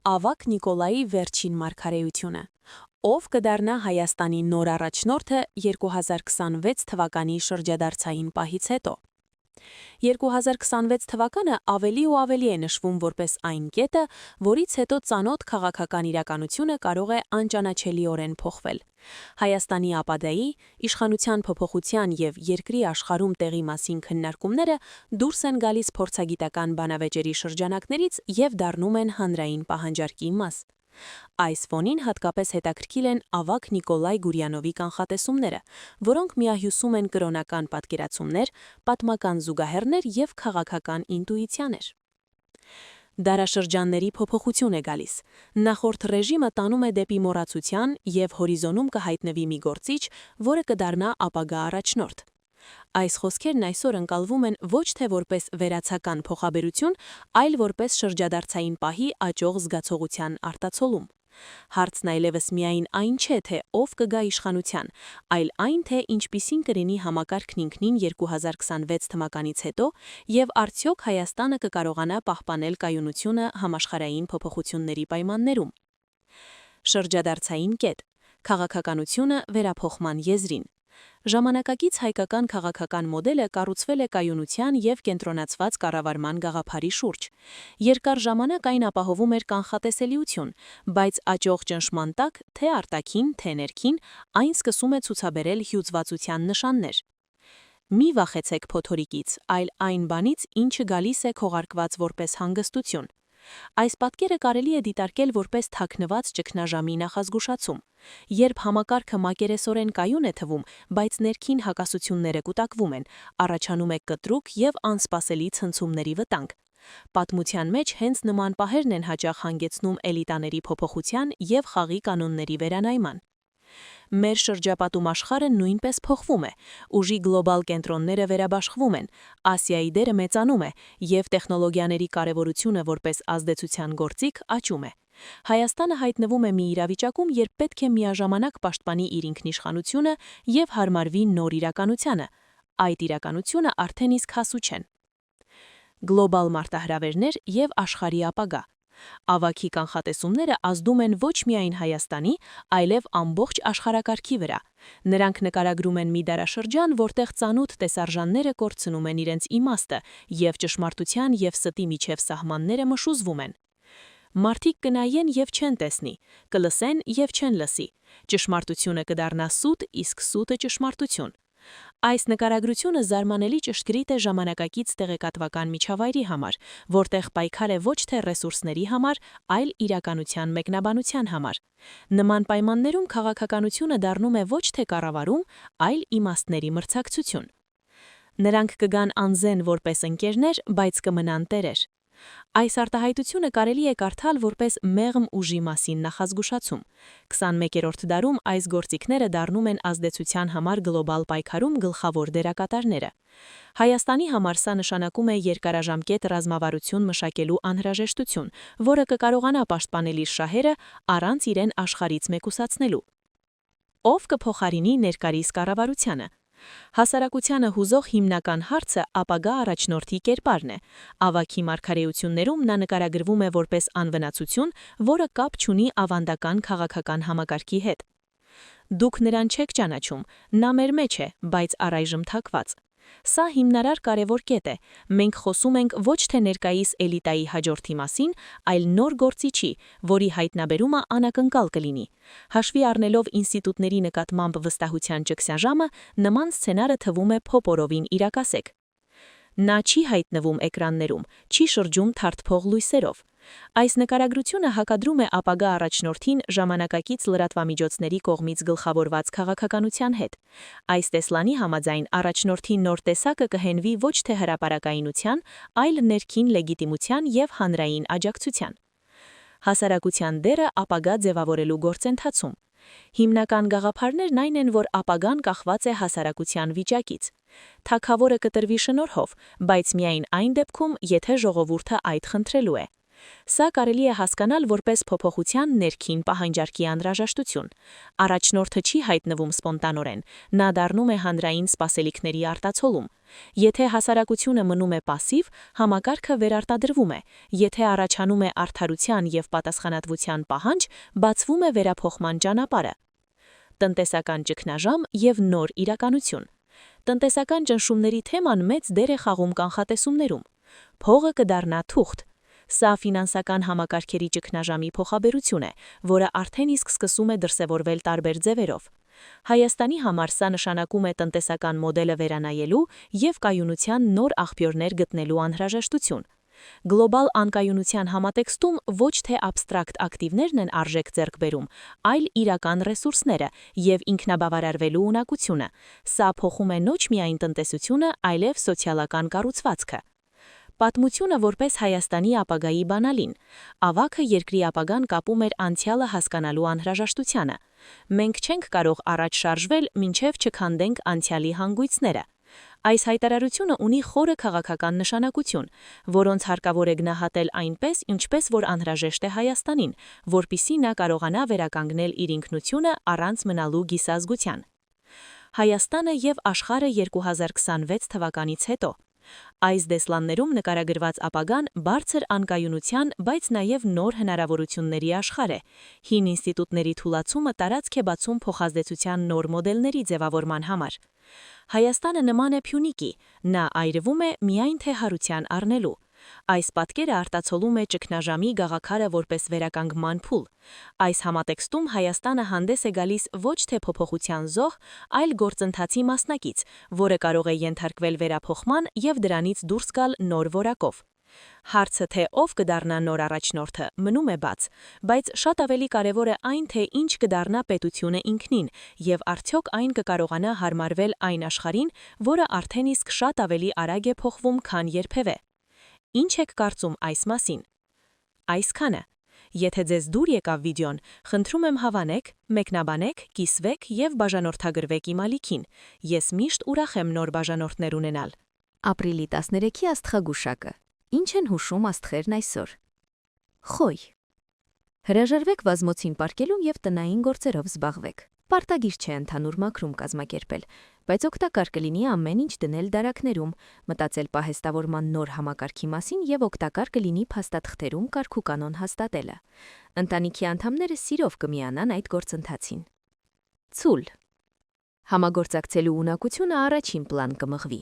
Ավագ Նիկոլայի վերջին մարգարեությունը, ով կդառնա Հայաստանի նոր առաջնորդը 2026 թվականի շրջադարձային պահից հետո։ 2026 թվականը ավելի ու ավելի է նշվում որպես այն կետը, որից հետո ծանոթ քաղաքական իրականությունը կարող է անճանաչելիորեն փոխվել։ Հայաստանի ապագայի, իշխանության փոփոխության և երկրի աշխարհում տեղի մասին քննարկումները դուրս են գալիս փորձագիտական բանավեճերի շրջանակներից և դառնում են հանրային պահանջարկի մաս։ Այս ֆոնին հատկապես հետաքրքիր են ավագ Նիկոլայ Գուրյանովի կանխատեսումները, որոնք միահյուսում են կրոնական պատկերացումներ, պատմական զուգահեռներ և քաղաքական ինտուիցիաներ։ Դարաշրջանների փոփոխություն է գալիս։ Նախորդ ռեժիմը տանում է դեպի մոռացության և հորիզոնում կհայտնվի մի գործիչ, որը կդառնա ապագա առաջնորդ։ Այս խոսքերն այսօր ընկալվում են ոչ թե որպես վերացական փոխաբերություն, այլ որպես շրջադարձային պահի աճող զգացողության արտացոլում։ Հարցն այլևս միայն այն չէ, թե ով կգա իշխանության, այլ այն, թե ինչպիսին կլինի համակարգն ինքնին 2026 թվականից հետո և արդյոք Հայաստանը կկարողանա պահպանել կայունությունը համաշխարհային փոփոխությունների պայմաններում։ Շրջադարձային կետ. քաղաքականությունը վերափոխման եզրին։ Ժամանակակից հայկական քաղաքական մոդելը կառուցվել է կայունության և կենտրոնացված կառավարման գաղափարի շուրջ։ Երկար ժամանակ այն ապահովում էր կանխատեսելիություն, բայց աճող ճնշման տակ, թե արտաքին, թե ներքին, այն սկսում է ցուցաբերել հյուծվածության նշաններ։ Մի վախեցեք փոթորիկից, այլ այն բանից, ինչը գալիս է քողարկված որպես հանգստություն։ Այս պատկերը կարելի է դիտարկել որպես թաքնված ճգնաժամի նախազգուշացում։ Երբ համակարգը մակերեսորեն կայուն է թվում, բայց ներքին հակասությունները կուտակվում են, առաջանում է կտրուկ և անսպասելի ցնցումների վտանգ։ Պատմության մեջ հենց նման պահերն են հաճախ հանգեցնում էլիտաների փոփոխության և խաղի կանոնների վերանայման։ Մեր շրջապատում աշխարհը նույնպես փոխվում է, ուժի գլոբալ կենտրոնները վերաբաշխվում են, Ասիայի դերը մեծանում է, և տեխնոլոգիաների կարևորությունը որպես ազդեցության գործիք աճում է։ Հայաստանը հայտնվում է մի իրավիճակում, երբ պետք է միաժամանակ պաշտպանի իր ինքնիշխանությունը և հարմարվի նոր իրականությանը։ Այդ իրականությունը արդեն իսկ հասու չեն։ Գլոբալ մարտահրավերներ և աշխարհի ապագա։ Ավագի կանխատեսումները ազդում են ոչ միայն Հայաստանի, այլև ամբողջ աշխարհակարգի վրա։ Նրանք նկարագրում են մի դարաշրջան, որտեղ ծանոթ տեսարժանները կորցնում են իրենց իմաստը, և ճշմարտության և ստի միջև սահմանները մշուզվում են։ Մարդիկ կնայեն և չեն տեսնի, կլսեն և չեն լսի։ Ճշմարտությունը կդառնա սուտ, իսկ սուտը ճշմարտություն։ Այս նկարագրությունը զարմանալի ճշգրիտ է ժամանակակից տեղեկատվական միջավայրի համար, որտեղ պայքար է ոչ թե ռեսուրսների համար, այլ իրականության մեկնաբանության համար։ Նման պայմաններում քաղաքականությունը դառնում է ոչ թե կառավարում, այլ իմաստների մրցակցություն։ Նրանք կգան անզեն որպես ընկերներ, բայց կմնան տերեր։ Այս արտահայտությունը կարելի է կարդալ որպես մեղմ ուժի մասին նախազգուշացում։ 21-րդ դարում այս գործիքները դառնում են ազդեցության համար գլոբալ պայքարում գլխավոր դերակատարները։ Հայաստանի համար սա նշանակում է երկարաժամկետ ռազմավարություն մշակելու անհրաժեշտություն, որը կկարողանա պաշտպանել իր շահերը առանց իրեն աշխարհից մեկուսացնելու։ Ով կփոխարինի ներկայիս կառավարությանը։ Հասարակությանը հուզող հիմնական հարցը ապագա առաջնորդի կերպարն է։ Ավագի մարգարեություններում նա նկարագրվում է որպես անվնասություն, որը կապ չունի ավանդական քաղաքական համակարգի հետ։ Դուք նրան չեք ճանաչում, նա մեր մեջ է, բայց առայժմ թաքված։ Սա հիմնարար կարևոր կետ է։ Մենք խոսում ենք ոչ թե ներկայիս էլիտայի հաջորդի մասին, այլ նոր գործիչի, որի հայտնաբերումը անակնկալ կլինի։ Հաշվի առնելով ինստիտուտների նկատմամբ վստահության ճգսաժամը, նման սցենարը թվում է փոփորովին իրակասեք։ Նա չի հայտնվում էկրաններում, չի շրջում թարթփող լույսերով։ Այս նկարագրությունը հակադրում է ապագա առաջնորդին ժամանակակից լրատվամիջոցների կողմից գլխավորված քաղաքականության հետ։ Այս տեսլանի համաձայն առաջնորդի նոր տեսակը կհենվի ոչ թե հրապարակայնության, այլ ներքին լեգիտիմության և հանրային աջակցության։ Հասարակության դերը ապագա ձևավորելու գործընթացում։ Հիմնական գաղափարներն այն են, որ ապագան կախված է հասարակության վիճակից։ Թագավորը կտրվի շնորհով, բայց միայն այն դեպքում, եթե ժողովուրդը այդ խնդրելու է։ Սա կարելի է հասկանալ որպես փոփոխության ներքին պահանջարկի անհրաժեշտություն։ Առաջնորդը չի հայտնվում սպոնտանորեն, նա դառնում է հանրային սպասելիքների արտացոլում։ Եթե հասարակությունը մնում է пассив, համակարգը վերարտադրվում է, եթե առաջանում է արդարության և պատասխանատվության պահանջ, բացվում է վերափոխման ճանապարհը։ Տնտեսական ճգնաժամ և նոր իրականություն։ Տնտեսական ճնշումների թեման մեծ դեր է խաղում կանխատեսումներում։ Փողը կդառնա թուղթ։ Սա ֆինանսական համակարգերի ճգնաժամի փոխաբերություն է, որը արդեն իսկ սկսում է դրսևորվել տարբեր ձևերով։ Հայաստանի համար սա նշանակում է տնտեսական մոդելը վերանայելու և կայունության նոր աղբյուրներ գտնելու անհրաժեշտություն։ Գլոբալ անկայունության համատեքստում ոչ թե աբստրակտ ակտիվներն են արժեք ձեռք բերում, այլ իրական ռեսուրսները և ինքնաբավարարվելու ունակությունը։ Սա փոխում է ոչ միայն տնտեսությունը, այլև սոցիալական կառուցվածքը։ Պատմությունը որպես Հայաստանի ապագայի բանալին։ Ավագը երկրի ապագան կապում էր անցյալը հասկանալու անհրաժեշտությանը։ Մենք չենք կարող առաջ շարժվել, մինչև չքանդենք անցյալի հանգույցները։ Այս հայտարարությունը ունի խորը քաղաքական նշանակություն, որոնց հարկավոր է գնահատել այնպես, ինչպես որ անհրաժեշտ է Հայաստանին, որպեսզի նա կարողանա վերականգնել իր ինքնությունը առանց մնալու գիսազգության։ Հայաստանը և աշխարհը 2026 թվականից հետո։ Այս դեսլաններում նկարագրված ապագան բարձր անկայունության, բայց նաև նոր հնարավորությունների աշխարհ է։ Հին ինստիտուտների թուլացումը տարածք է բացում փոխազդեցության նոր մոդելների ձևավորման համար։ Հայաստանը նման է Փյունիկի, նա այրվում է միայն թե հարության առնելու։ Այս պատկերը արտացոլում է ճգնաժամի գաղափարը որպես վերականգնման փուլ։ Այս համատեքստում Հայաստանը հանդես է գալիս ոչ թե փոփոխության զոհ, այլ գործընթացի մասնակից, որը կարող է ենթարկվել վերափոխման և դրանից դուրս գալ նոր որակով։ Հարցը, թե ով կդառնա նոր առաջնորդը, մնում է բաց, բայց շատ ավելի կարևոր է այն, թե ինչ կդառնա պետությունը ինքնին, և արդյոք այն կկարողանա հարմարվել այն աշխարհին, որը արդեն իսկ շատ ավելի արագ է փոխվում, քան երբևէ։ Ինչ եք կարծում այս մասին։ Այսքանը։ Եթե ձեզ դուր եկավ վիդեոն, խնդրում եմ հավանեք, մեկնաբանեք, կիսվեք և բաժանորդագրվեք իմ ալիքին։ Ես միշտ ուրախ եմ նոր բաժանորդներ ունենալ։ Ապրիլի 13-ի աստղագուշակը։ Ինչ են հուշում աստղերն այսօր։ Խոյ։ Հրաժարվեք վազմոցին պարկելուն և տնային գործերով զբաղվեք։ Պարտադիր չէ ընդհանուր մաքրում կազմակերպել, բայց օգտակար կլինի ամեն ինչ դնել դարակներում, մտածել պահեստավորման նոր համակարգի մասին և օգտակար կլինի փաստաթղթերում կարգուկանոն հաստատելը։ Ընտանիքի անդամները սիրով կմիանան այդ գործընթացին։ Ցուլ։ Համագործակցելու ունակությունը առաջին պլան կմղվի։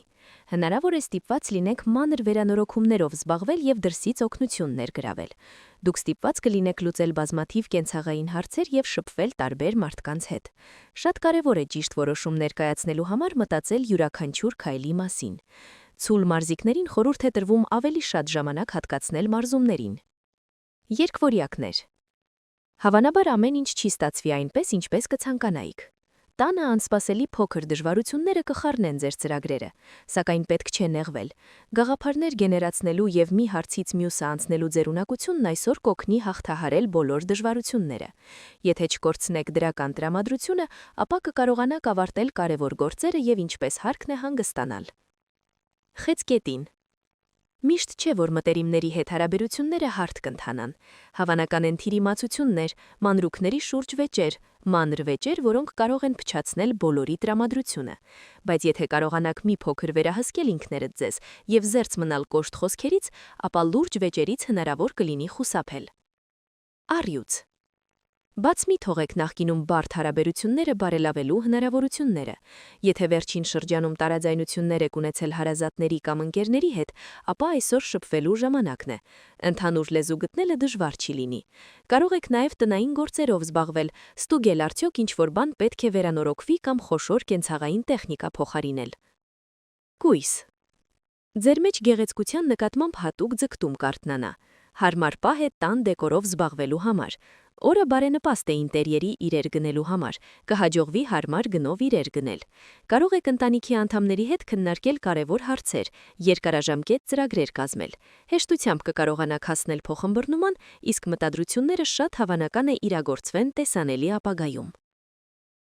Հնարավոր է ստիպված լինեք մանր վերանորոգումներով զբաղվել և դրսից օգնություն ներգրավել։ Դուք ստիպված կլինեք լուծել բազմաթիվ կենցաղային հարցեր և շփվել տարբեր մարդկանց հետ։ Շատ կարևոր է ճիշտ որոշում ներկայացնելու համար մտածել յուրաքանչյուր քայլի մասին։ Ցուլ մարզիկներին խորհուրդ է տրվում ավելի շատ ժամանակ հատկացնել մարզումներին։ Երկվորյակներ։ Հավանաբար ամեն ինչ չի ստացվի այնպես, ինչպես կցանկանայիք։ Տանը անսպասելի փոքր դժվարությունները կխառնեն ձեր ծրագրերը, սակայն պետք չէ նեղվել։ Գաղափարներ գեներացնելու և մի հարցից մյուսը անցնելու ձեր ունակությունն այսօր կօգնի հաղթահարել բոլոր դժվարությունները։ Եթե չկորցնեք դրական տրամադրությունը, ապա կկարողանաք ավարտել կարևոր գործերը և ինչպես հարկն է հանգստանալ։ Խեցգետին։ Միշտ չէ, որ մտերիմների հետ հարաբերությունները հարթ կընթանան։ Հավանական են թիրիմացություններ, մանրուքների շուրջ վեճեր, մանր վեճեր, որոնք կարող են փչացնել բոլորի տրամադրությունը։ Բայց եթե կարողանաք մի փոքր վերահսկել ինքներդ ձեզ և զերծ մնալ կոշտ խոսքերից, ապա լուրջ վեճերից հնարավոր կլինի խուսափել։ Առյուծ։ Բաց մի թողեք նախկինում բարդ հարաբերությունները բարելավելու հնարավորությունները։ Եթե վերջին շրջանում տարաձայնություններ եք ունեցել հարազատների կամ ընկերների հետ, ապա այսօր շփվելու ժամանակն է։ Ընդհանուր լեզու գտնելը դժվար չի լինի։ Կարող եք նաև տնային գործերով զբաղվել, ստուգել արդյոք ինչ-որ բան պետք է վերանորոգվի կամ խոշոր կենցաղային տեխնիկա փոխարինել։ Կույս։ Ձեր մեջ գեղեցկության նկատմամբ հատուկ ձգտում կարթնանա։ Հարմար պահ է տան դեկորով զբաղվելու համար։ Օրը բարենպաստ է ինտերիերի իրեր գնելու համար, կհաջողվի հարմար գնով իրեր գնել։ Կարող եք ընտանիքի անդամների հետ քննարկել կարևոր հարցեր, երկարաժամկետ ծրագրեր կազմել։ Հեշտությամբ կկարողանաք հասնել փոխըմբռնման, իսկ մտադրությունները շատ հավանական է իրագործվեն տեսանելի ապագայում։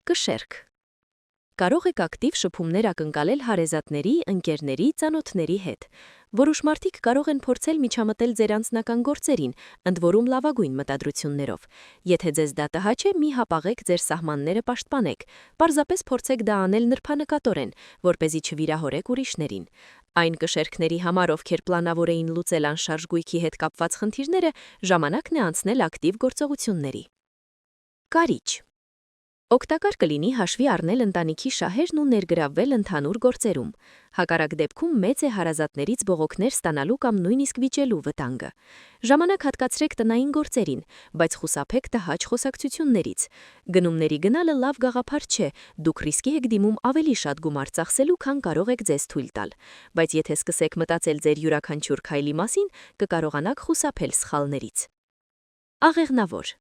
Կշերք։ Կարող եք ակտիվ շփումներ ակնկալել հարեզատների, ընկերների, ծանոթների հետ։ Որոշ մարդիկ կարող են փորձել միջամտել ձեր անձնական գործերին, ընդ որում լավագույն մտադրություններով։ Եթե ձեզ դա տհաճ է, մի հապաղեք ձեր սահմանները պաշտպանեք։ Պարզապես փորձեք դա անել նրբանկատորեն, որպեսզի չվիրահորեք ուրիշներին։ Այն կշերքների համար, ովքեր պլանավոր էին լուծել անշարժ գույքի հետ կապված խնդիրները, ժամանակն է անցնել ակտիվ գործողությունների։ Կարիճ։ Օգտակար կլինի հաշվի առնել ընտանիքի շահերն ու ներգրավվել ընդհանուր գործերում։ Հակառակ դեպքում մեծ է հարազատներից բողոքներ ստանալու կամ նույնիսկ վիճելու վտանգը։ Ժամանակ հատկացրեք տնային գործերին, բայց խուսափեք տհաճ խոսակցություններից։ Գնումների գնալը լավ գաղափար չէ, դուք ռիսկի եք դիմում ավելի շատ գումար ծախսելու, քան կարող եք ձեզ թույլ տալ։ Բայց եթե սկսեք մտածել ձեր յուրաքանչյուր քայլի մասին, կկարողանաք խուսափել սխալներից։ Աղեղնավոր։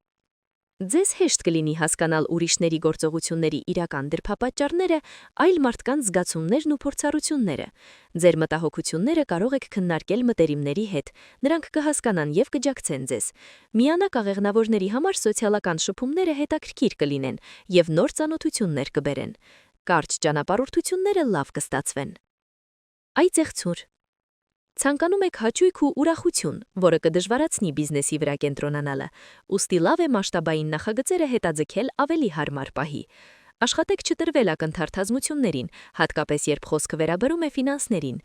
Ձեզ հեշտ կլինի հասկանալ ուրիշների գործողությունների իրական դրդապատճառները, այլ մարդկանց զգացումներն ու փորձառությունները։ Ձեր մտահոգությունները կարող եք քննարկել մտերիմների հետ, նրանք կհասկանան և կջակցեն ձեզ։ Միանակ աղեղնավորների համար սոցիալական շփումները հետաքրքիր կլինեն և նոր ծանոթություններ կբերեն։ Կարճ ճանապարհորդությունները լավ կստացվեն։ Այծեղծուր։ Ցանկանում եք հաճույք ու ուրախություն, որը կդժվարացնի բիզնեսի վրա կենտրոնանալը, ուստի լավ է մասշտաբային նախագծերը հետաձգել ավելի հարմար պահի։ Աշխատեք չտրվել ակնթարթ ազնություններին, հատկապես երբ խոսքը վերաբերում է ֆինանսներին։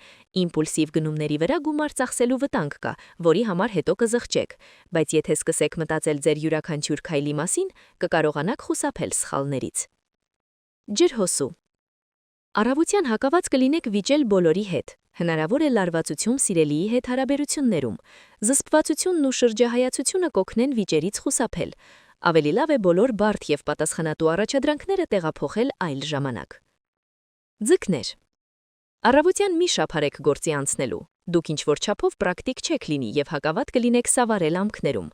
Իմպուլսիվ գնումների վրա գումար ծախսելու վտանգ կա, որի համար հետո կզղջեք, բայց եթե սկսեք մտածել ձեր յուրաքանչյուր քայլի մասին, կկարողանաք խուսափել սխալներից։ Ջրհոսու։ Առավոտյան հակված կլինեք վիճել բոլորի հետ։ Հնարավոր է լարվածություն սիրելիի հետ հարաբերություններում։ Զսպվածությունն ու շրջահայացությունը կօգնեն վիճերից խուսափել։ Ավելի լավ է բոլոր բարդ և պատասխանատու առաջադրանքները տեղափոխել այլ ժամանակ։ Ձկներ։ Առավոտյան մի շափարեք գործի անցնելու։ Դուք ինչ-որ չափով պրակտիկ չեք լինի և հակավատ կլինեք սավառել ամքներում։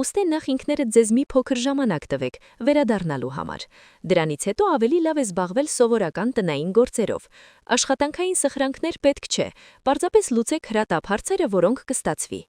Ուստի նախ ինքներդ ձեզ մի փոքր ժամանակ տվեք վերադառնալու համար։ Դրանից հետո ավելի լավ է զբաղվել սովորական տնային գործերով։ Աշխատանքային սխրանքներ պետք չէ, պարզապես լուծեք հրատապ հարցերը, որոնք կստացվի։